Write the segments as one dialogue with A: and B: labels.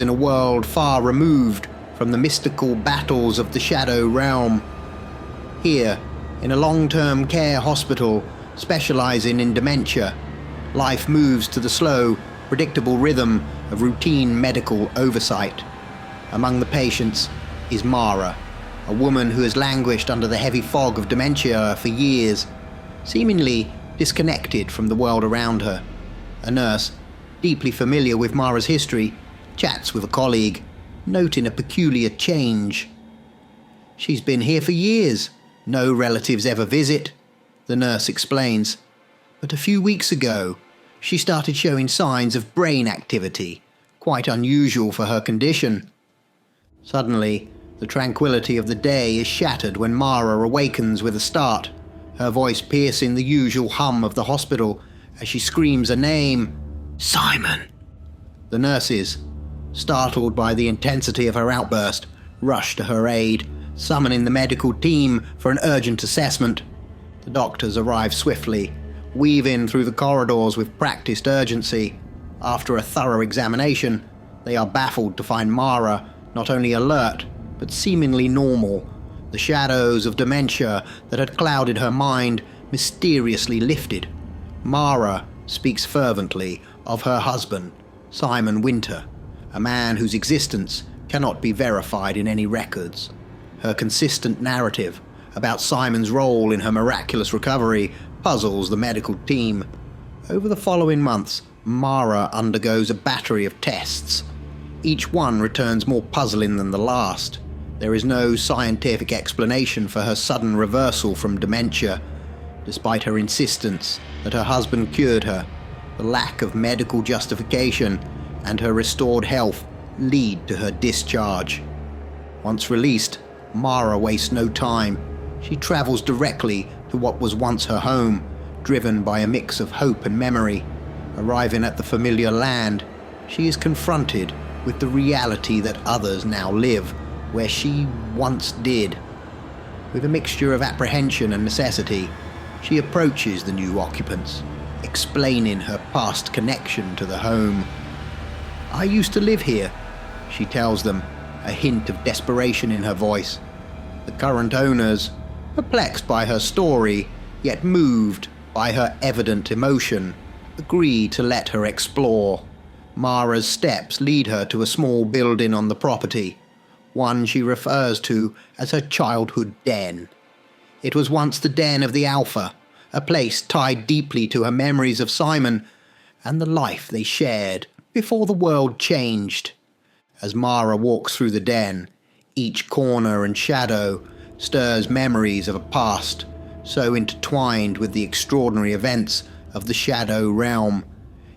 A: in a world far removed from the mystical battles of the shadow realm. Here, in a long-term care hospital specializing in dementia, life moves to the slow, predictable rhythm of routine medical oversight. Among the patients is Mara, a woman who has languished under the heavy fog of dementia for years, seemingly disconnected from the world around her. A nurse, deeply familiar with Mara's history, chats with a colleague, noting a peculiar change. "She's been here for years. No relatives ever visit," the nurse explains. "But a few weeks ago, she started showing signs of brain activity, quite unusual for her condition." Suddenly, the tranquility of the day is shattered when Mara awakens with a start, her voice piercing the usual hum of the hospital as she screams a name. "Simon!" The nurses, startled by the intensity of her outburst, rush to her aid, summoning the medical team for an urgent assessment. The doctors arrive swiftly, weaving through the corridors with practiced urgency. After a thorough examination, they are baffled to find Mara not only alert, but seemingly normal. The shadows of dementia that had clouded her mind mysteriously lifted. Mara speaks fervently of her husband, Simon Winter, a man whose existence cannot be verified in any records. Her consistent narrative about Simon's role in her miraculous recovery puzzles the medical team. Over the following months, Mara undergoes a battery of tests. Each one returns more puzzling than the last. There is no scientific explanation for her sudden reversal from dementia. Despite her insistence that her husband cured her, the lack of medical justification and her restored health lead to her discharge. Once released, Mara wastes no time. She travels directly to what was once her home, driven by a mix of hope and memory. Arriving at the familiar land, she is confronted with the reality that others now live where she once did. With a mixture of apprehension and necessity, she approaches the new occupants, explaining her past connection to the home. "I used to live here," she tells them, a hint of desperation in her voice. The current owners, perplexed by her story, yet moved by her evident emotion, agree to let her explore. Mara's steps lead her to a small building on the property, one she refers to as her childhood den. It was once the den of the Alpha, a place tied deeply to her memories of Simon and the life they shared before the world changed. As Mara walks through the den, each corner and shadow stirs memories of a past so intertwined with the extraordinary events of the shadow realm,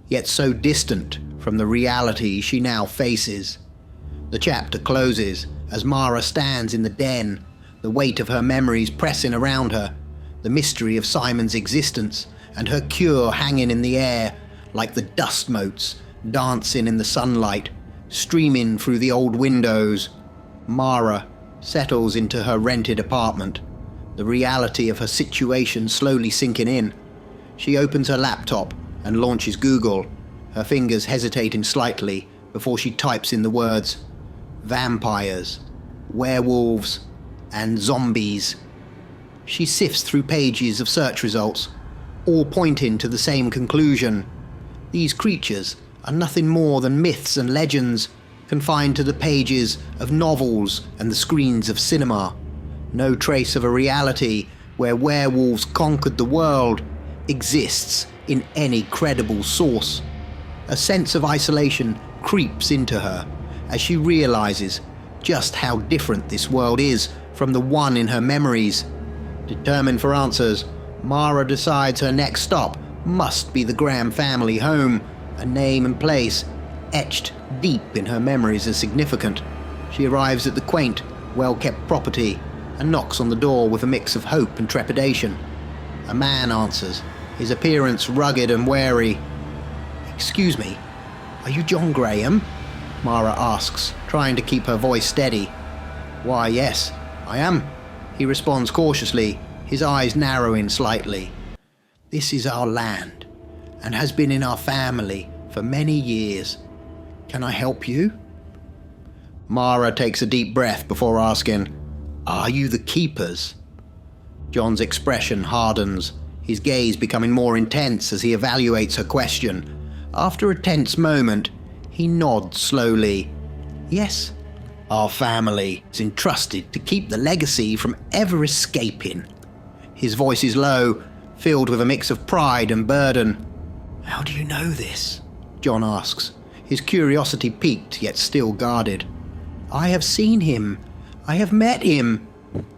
A: yet so distant from the reality she now faces. The chapter closes as Mara stands in the den, the weight of her memories pressing around her, the mystery of Simon's existence and her cure hanging in the air like the dust motes dancing in the sunlight, streaming through the old windows. Mara settles into her rented apartment, the reality of her situation slowly sinking in. She opens her laptop and launches Google, her fingers hesitating slightly before she types in the words vampires, werewolves, and zombies. She sifts through pages of search results, all pointing to the same conclusion. These creatures are nothing more than myths and legends, confined to the pages of novels and the screens of cinema. No trace of a reality where werewolves conquered the world exists in any credible source. A sense of isolation creeps into her as she realizes just how different this world is from the one in her memories. Determined for answers, Mara decides her next stop must be the Graham family home, a name and place etched deep in her memories as significant. She arrives at the quaint, well-kept property and knocks on the door with a mix of hope and trepidation. A man answers, his appearance rugged and wary. "Excuse me, are you John Graham?" Mara asks, trying to keep her voice steady. "Why, yes, I am," he responds cautiously, his eyes narrowing slightly. "This is our land, and has been in our family for many years. Can I help you?" Mara takes a deep breath before asking, "Are you the keepers?" John's expression hardens, his gaze becoming more intense as he evaluates her question. After a tense moment, he nods slowly. "Yes, our family is entrusted to keep the legacy from ever escaping." His voice is low, filled with a mix of pride and burden. "How do you know this?" John asks, his curiosity piqued yet still guarded. "I have seen him. I have met him,"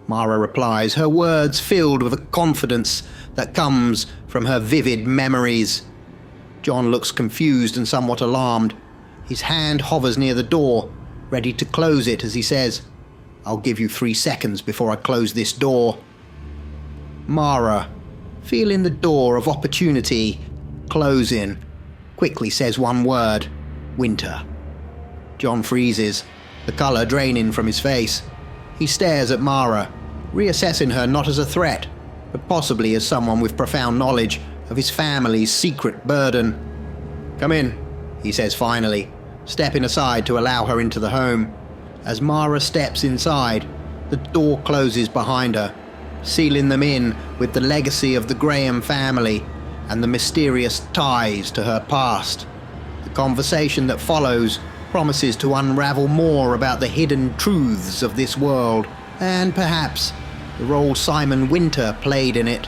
A: Mara replies, her words filled with a confidence that comes from her vivid memories. John looks confused and somewhat alarmed. His hand hovers near the door, ready to close it as he says, "I'll give you 3 seconds before I close this door." Mara, feeling the door of opportunity closing, quickly says one word, "Winter." John freezes, the colour draining from his face. He stares at Mara, reassessing her not as a threat, but possibly as someone with profound knowledge of his family's secret burden. "Come in," he says finally, stepping aside to allow her into the home. As Mara steps inside, the door closes behind her, sealing them in with the legacy of the Graham family and the mysterious ties to her past. The conversation that follows promises to unravel more about the hidden truths of this world, and perhaps the role Simon Winter played in it.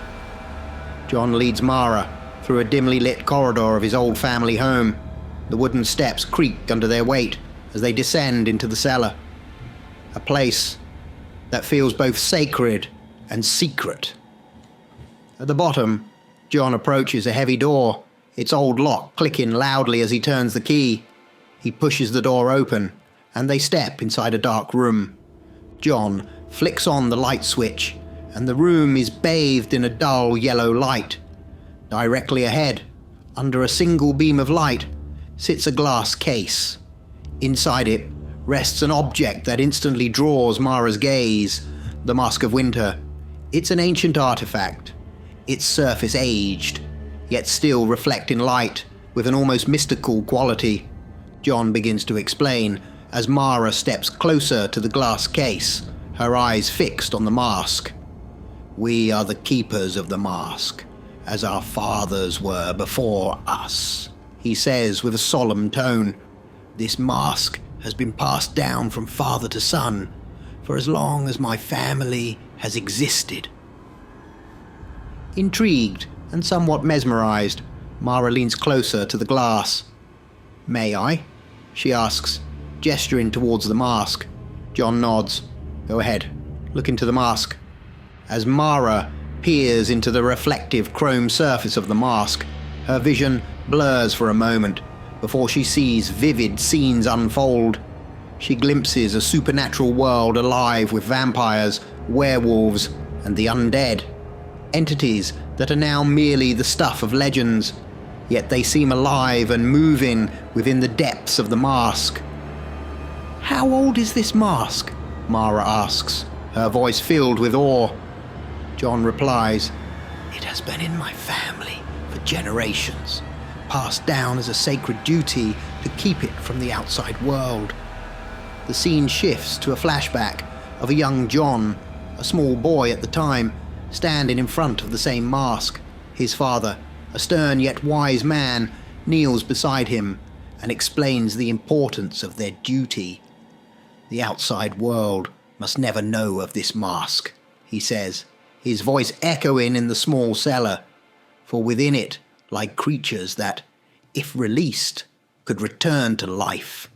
A: John leads Mara through a dimly lit corridor of his old family home. The wooden steps creak under their weight as they descend into the cellar. A place that feels both sacred and secret. At the bottom, John approaches a heavy door, its old lock clicking loudly as he turns the key. He pushes the door open, and they step inside a dark room. John flicks on the light switch, and the room is bathed in a dull yellow light. Directly ahead, under a single beam of light, sits a glass case. Inside it rests an object that instantly draws Mara's gaze, the Mask of Winter. It's an ancient artifact, its surface aged, yet still reflecting light with an almost mystical quality. John begins to explain as Mara steps closer to the glass case, her eyes fixed on the mask. "We are the keepers of the mask, as our fathers were before us," he says with a solemn tone. "This mask has been passed down from father to son for as long as my family has existed." Intrigued and somewhat mesmerized, Mara leans closer to the glass. "May I?" she asks, gesturing towards the mask. John nods. "Go ahead, look into the mask." As Mara peers into the reflective chrome surface of the mask, her vision blurs for a moment before she sees vivid scenes unfold. She glimpses a supernatural world alive with vampires, werewolves, and the undead. Entities that are now merely the stuff of legends, yet they seem alive and moving within the depths of the mask. "How old is this mask?" Mara asks, her voice filled with awe. John replies, "It has been in my family for generations, passed down as a sacred duty to keep it from the outside world." The scene shifts to a flashback of a young John, a small boy at the time, standing in front of the same mask. His father, a stern yet wise man, kneels beside him and explains the importance of their duty. "The outside world must never know of this mask," he says, his voice echoing in the small cellar, "for within it lie creatures that, if released, could return to life."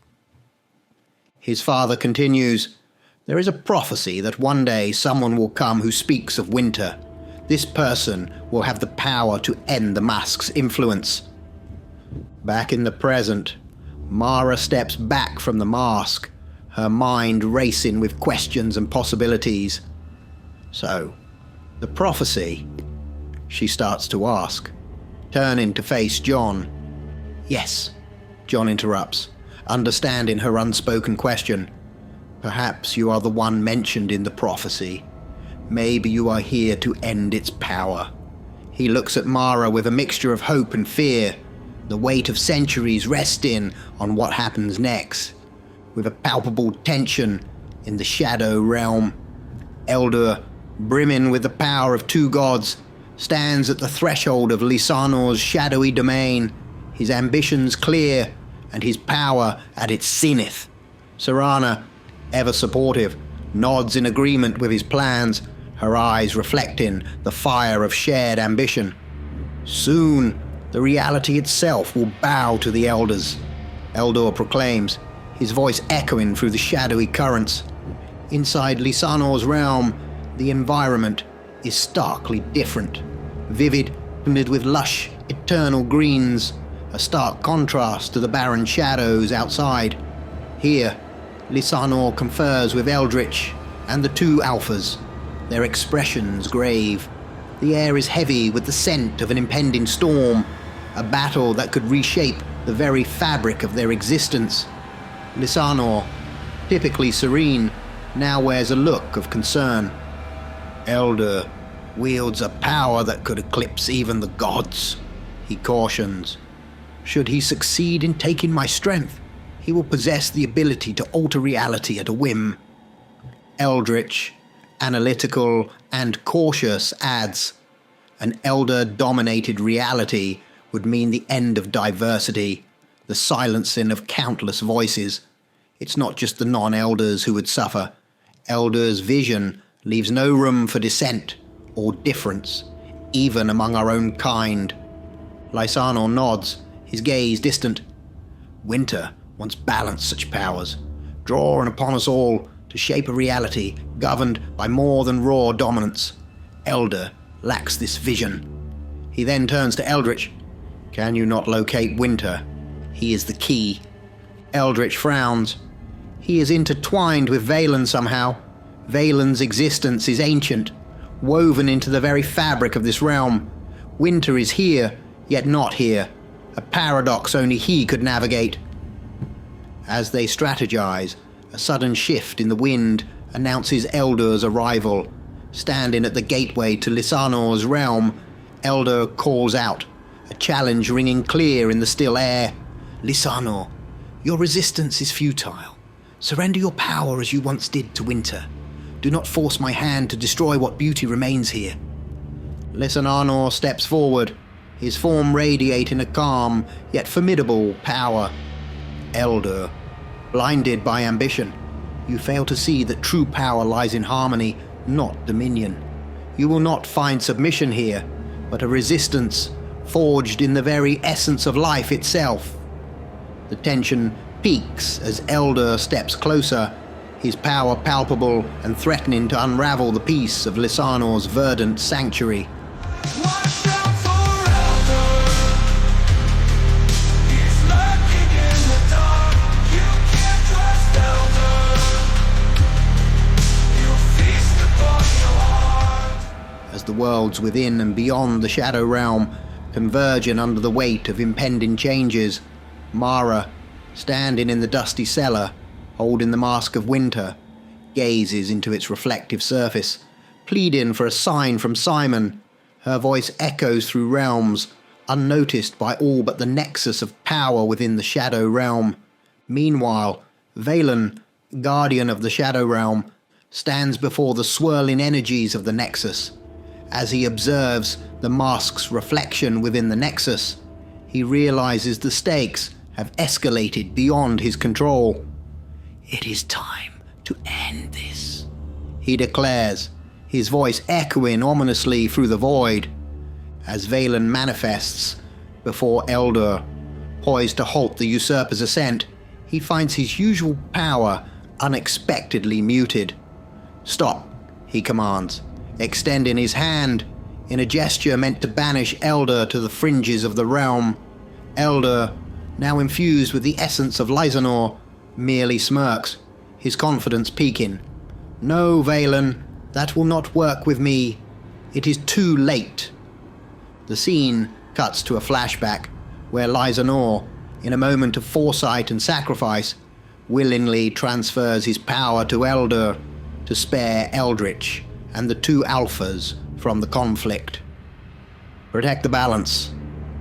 A: His father continues, "There is a prophecy that one day someone will come who speaks of winter. This person will have the power to end the mask's influence." Back in the present, Mara steps back from the mask, her mind racing with questions and possibilities. "So, the prophecy?" she starts to ask, turning to face John. "Yes," John interrupts, understanding her unspoken question. "Perhaps you are the one mentioned in the prophecy. Maybe you are here to end its power." He looks at Mara with a mixture of hope and fear, the weight of centuries resting on what happens next. with a palpable tension in the shadow realm. Eldur, brimming with the power of two gods, stands at the threshold of Lysanor's shadowy domain, his ambitions clear and his power at its zenith. Serana, ever supportive, nods in agreement with his plans, her eyes reflecting the fire of shared ambition. Soon, the reality itself will bow to the elders, Eldur proclaims, his voice echoing through the shadowy currents. Inside Lysanor's realm, the environment is starkly different. Vivid, tinted with lush, eternal greens, a stark contrast to the barren shadows outside. Here, Lysanor confers with Eldritch and the two alphas, their expressions grave. The air is heavy with the scent of an impending storm, a battle that could reshape the very fabric of their existence. Lysanor, typically serene, now wears a look of concern. Eldur wields a power that could eclipse even the gods, he cautions. Should he succeed in taking my strength, he will possess the ability to alter reality at a whim. Eldritch, analytical and cautious, adds, an Eldur-dominated reality would mean the end of diversity, the silencing of countless voices. It's not just the non-Elders who would suffer. Eldur's vision leaves no room for dissent or difference, even among our own kind. Lysanor nods, his gaze distant. Winter once balanced such powers, drawn upon us all to shape a reality governed by more than raw dominance. Eldur lacks this vision. He then turns to Eldritch. Can you not locate Winter? He is the key. Eldritch frowns. He is intertwined with Valen somehow. Valen's existence is ancient, woven into the very fabric of this realm. Winter is here, yet not here, a paradox only he could navigate. As they strategize, a sudden shift in the wind announces Eldur's arrival. Standing at the gateway to Lysanor's realm, Eldur calls out, a challenge ringing clear in the still air. Lysanor, your resistance is futile. Surrender your power as you once did to Winter. Do not force my hand to destroy what beauty remains here. Lysanor steps forward, his form radiating a calm yet formidable power. Eldur, blinded by ambition, you fail to see that true power lies in harmony, not dominion. You will not find submission here, but a resistance forged in the very essence of life itself. The tension peaks as Eldur steps closer, his power palpable and threatening to unravel the peace of Lysanor's verdant sanctuary.
B: Watch out for Eldur. He's lurking in the dark. You can't trust Eldur. He'll feast upon your heart.
A: As the worlds within and beyond the Shadow Realm converging under the weight of impending changes, Mara, standing in the dusty cellar, holding the mask of Winter, gazes into its reflective surface, pleading for a sign from Simon. Her voice echoes through realms, unnoticed by all but the Nexus of Power within the Shadow Realm. Meanwhile, Valen, guardian of the Shadow Realm, stands before the swirling energies of the Nexus. As he observes the mask's reflection within the Nexus, he realizes the stakes have escalated beyond his control. It is time to end this, he declares, his voice echoing ominously through the void. As Valen manifests before Eldur, poised to halt the usurper's ascent, he finds his usual power unexpectedly muted. Stop, he commands, extending his hand in a gesture meant to banish Eldur to the fringes of the realm. Eldur, now infused with the essence of Lysanor, merely smirks, his confidence peaking. No, Valen, that will not work with me. It is too late. The scene cuts to a flashback where Lysanor, in a moment of foresight and sacrifice, willingly transfers his power to Eldur to spare Eldritch and the two alphas from the conflict. Protect the balance,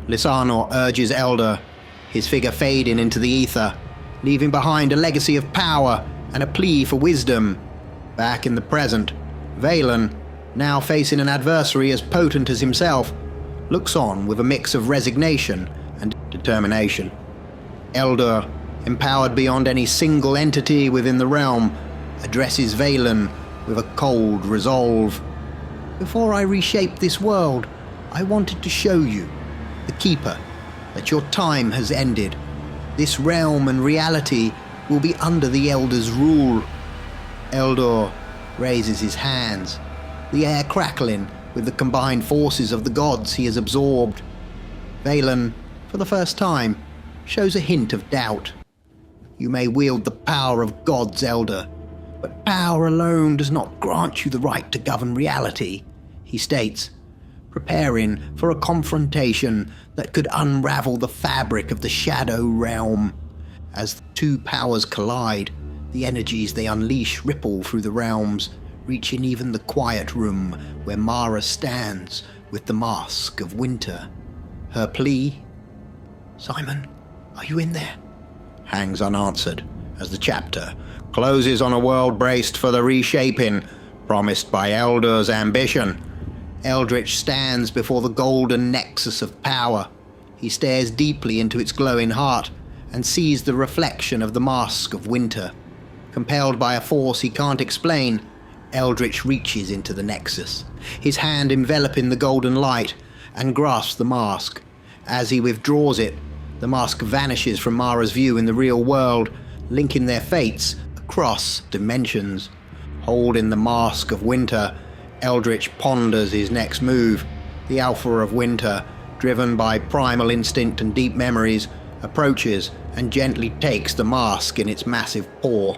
A: Lysanor urges Eldur, his figure fading into the ether. leaving behind a legacy of power and a plea for wisdom. Back in the present, Valen, now facing an adversary as potent as himself, looks on with a mix of resignation and determination. Eldur, empowered beyond any single entity within the realm, addresses Valen with a cold resolve. Before I reshape this world, I wanted to show you, the Keeper, that your time has ended. This realm and reality will be under the Elder's rule. Eldur raises his hands, the air crackling with the combined forces of the gods he has absorbed. Valen, for the first time, shows a hint of doubt. You may wield the power of gods, Eldur, but power alone does not grant you the right to govern reality, he states, preparing for a confrontation that could unravel the fabric of the shadow realm. As the two powers collide, the energies they unleash ripple through the realms, reaching even the quiet room where Mara stands with the mask of winter. Her plea, "Simon, are you in there?" hangs unanswered as the chapter closes on a world braced for the reshaping promised by Eldur's ambition. Eldritch stands before the golden Nexus of Power. He stares deeply into its glowing heart and sees the reflection of the mask of winter. Compelled by a force he can't explain, Eldritch reaches into the Nexus, his hand enveloping the golden light, and grasps the mask. As he withdraws it, the mask vanishes from Mara's view in the real world, linking their fates across dimensions. Holding the mask of winter, Eldritch ponders his next move. The Alpha of Winter, driven by primal instinct and deep memories, approaches and gently takes the mask in its massive paw.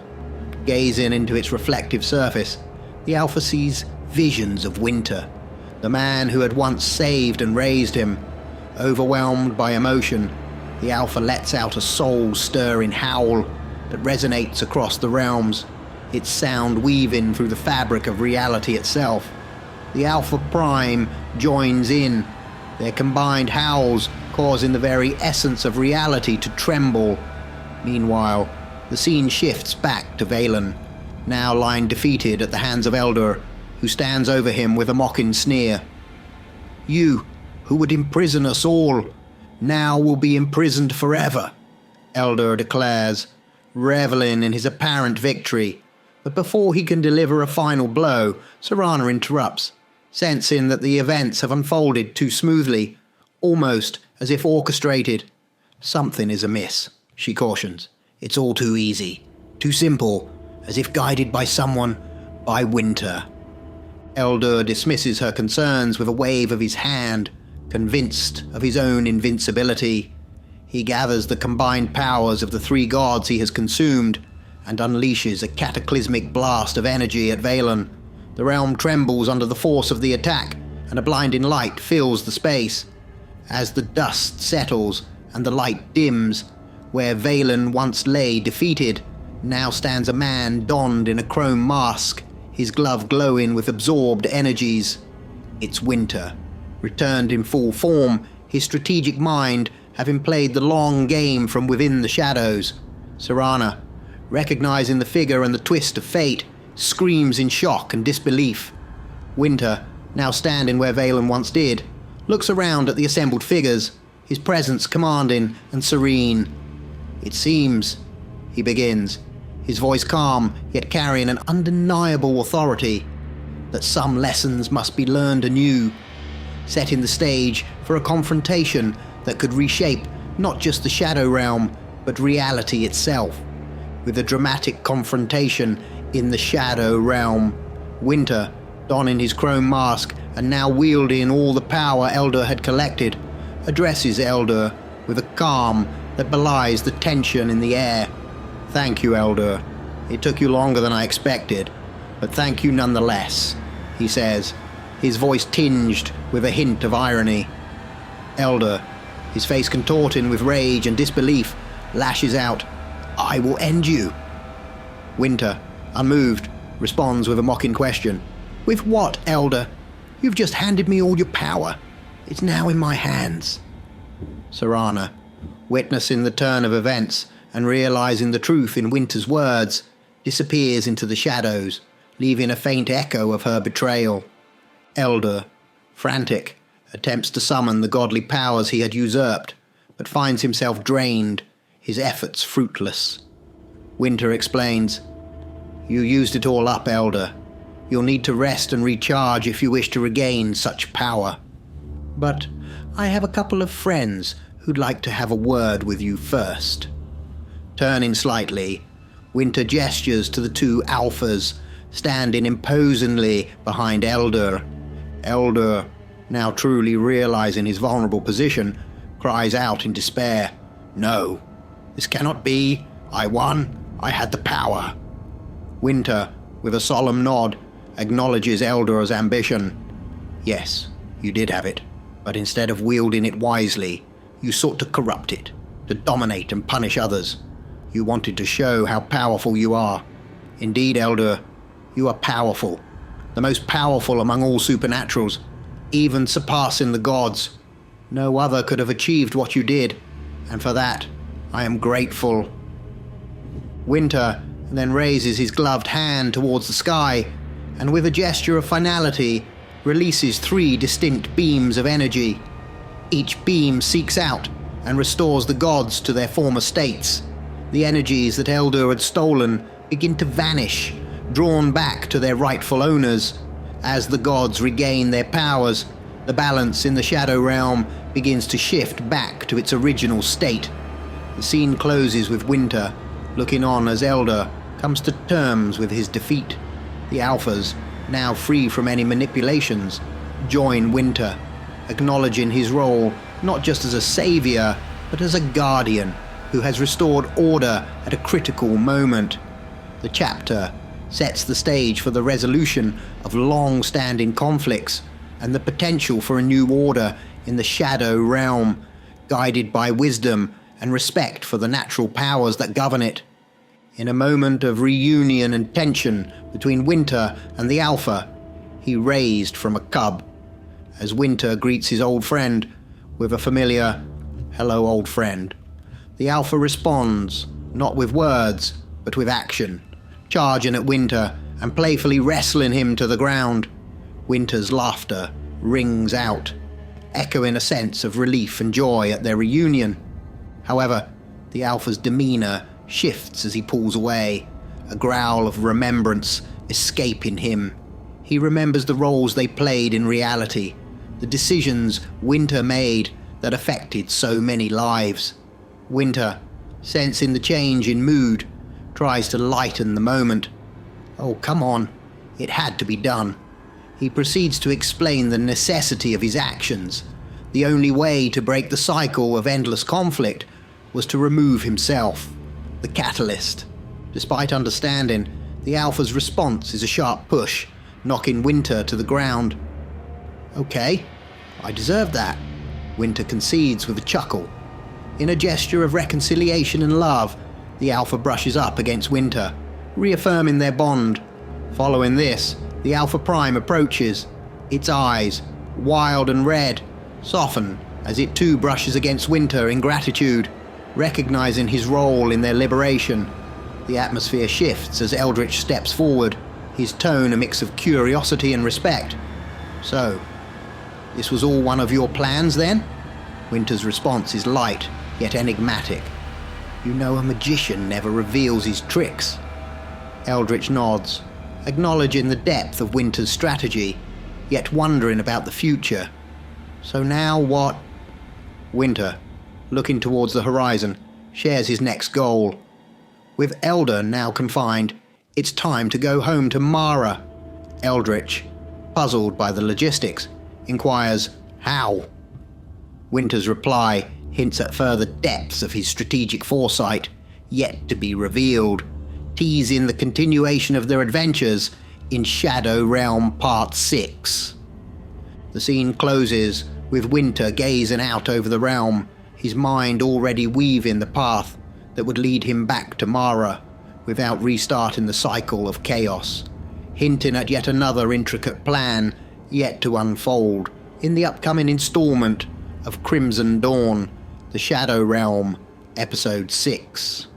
A: Gazing into its reflective surface, the Alpha sees visions of winter, the man who had once saved and raised him. Overwhelmed by emotion, the Alpha lets out a soul-stirring howl that resonates across the realms, its sound weaving through the fabric of reality itself. The Alpha Prime joins in, their combined howls causing the very essence of reality to tremble. Meanwhile, the scene shifts back to Valen, now lying defeated at the hands of Eldur, who stands over him with a mocking sneer. "You, who would imprison us all, now will be imprisoned forever," Eldur declares, reveling in his apparent victory. But before he can deliver a final blow, Serana interrupts, sensing that the events have unfolded too smoothly, almost as if orchestrated. "Something is amiss," she cautions. "It's all too easy, too simple, as if guided by someone, by winter." Eldur dismisses her concerns with a wave of his hand, convinced of his own invincibility. He gathers the combined powers of the three gods he has consumed and unleashes a cataclysmic blast of energy at Valen. The realm trembles under the force of the attack, and a blinding light fills the space. As the dust settles and the light dims, where Valen once lay defeated, now stands a man donned in a chrome mask, his glove glowing with absorbed energies. It's winter, returned in full form, his strategic mind having played the long game from within the shadows. Serana, recognizing the figure and the twist of fate, screams in shock and disbelief. Winter, now standing where Valen once did, looks around at the assembled figures, his presence commanding and serene. "It seems," he begins, his voice calm yet carrying an undeniable authority, "that some lessons must be learned anew, setting the stage for a confrontation that could reshape not just the Shadow Realm, but reality itself. With a dramatic confrontation in the Shadow Realm, Winter, donning his chrome mask and now wielding all the power Eldur had collected, addresses Eldur with a calm that belies the tension in the air. "Thank you, Eldur. It took you longer than I expected, but thank you nonetheless," he says, his voice tinged with a hint of irony. Eldur, his face contorting with rage and disbelief, lashes out, "I will end you." Winter, unmoved, responds with a mocking question. "With what, Eldur? You've just handed me all your power. It's now in my hands." Serana, witnessing the turn of events and realizing the truth in Winter's words, disappears into the shadows, leaving a faint echo of her betrayal. Eldur, frantic, attempts to summon the godly powers he had usurped, but finds himself drained, his efforts fruitless. Winter explains, "You used it all up, Eldur. You'll need to rest and recharge if you wish to regain such power. But I have a couple of friends who'd like to have a word with you first." Turning slightly, Winter gestures to the two alphas, standing imposingly behind Eldur. Eldur, now truly realizing his vulnerable position, cries out in despair, "No, this cannot be. I won. I had the power." Winter, with a solemn nod, acknowledges Eldur's ambition. "Yes, you did have it, but instead of wielding it wisely, you sought to corrupt it, to dominate and punish others. You wanted to show how powerful you are. Indeed, Eldur, you are powerful, the most powerful among all supernaturals, even surpassing the gods. No other could have achieved what you did, and for that, I am grateful." Winter then raises his gloved hand towards the sky, and with a gesture of finality, releases 3 distinct beams of energy. Each beam seeks out and restores the gods to their former states. The energies that Eldur had stolen begin to vanish, drawn back to their rightful owners. As the gods regain their powers, the balance in the Shadow Realm begins to shift back to its original state. The scene closes with Winter looking on as Eldur comes to terms with his defeat. The Alphas, now free from any manipulations, join Winter, acknowledging his role not just as a savior, but as a guardian who has restored order at a critical moment. The chapter sets the stage for the resolution of long-standing conflicts and the potential for a new order in the Shadow Realm, guided by wisdom and respect for the natural powers that govern it. In a moment of reunion and tension between Winter and the Alpha, he raised from a cub. As Winter greets his old friend with a familiar, "Hello, old friend," the Alpha responds, not with words, but with action, charging at Winter and playfully wrestling him to the ground. Winter's laughter rings out, echoing a sense of relief and joy at their reunion. However, the Alpha's demeanor shifts as he pulls away, a growl of remembrance escaping him. He remembers the roles they played in reality, the decisions Winter made that affected so many lives. Winter, sensing the change in mood, tries to lighten the moment. Oh, come on, it had to be done. He proceeds to explain the necessity of his actions. The only way to break the cycle of endless conflict was to remove himself, the catalyst. Despite understanding, the Alpha's response is a sharp push, knocking Winter to the ground. "Okay, I deserve that," Winter concedes with a chuckle. In a gesture of reconciliation and love, the Alpha brushes up against Winter, reaffirming their bond. Following this, the Alpha Prime approaches. Its eyes, wild and red, soften as it too brushes against Winter in gratitude, recognizing his role in their liberation. The atmosphere shifts as Eldritch steps forward, his tone a mix of curiosity and respect. "So, this was all one of your plans then?" Winter's response is light, yet enigmatic. "You know a magician never reveals his tricks." Eldritch nods, acknowledging the depth of Winter's strategy, yet wondering about the future. "So now what?" Winter, looking towards the horizon, shares his next goal. With Eldur now confined, it's time to go home to Mara. Eldritch, puzzled by the logistics, inquires, "How?" Winter's reply hints at further depths of his strategic foresight, yet to be revealed, teasing the continuation of their adventures in Shadow Realm Part 6. The scene closes with Winter gazing out over the realm, his mind already weaving the path that would lead him back to Mara without restarting the cycle of chaos, hinting at yet another intricate plan yet to unfold in the upcoming installment of Crimson Dawn, The Shadow Realm, Episode 6.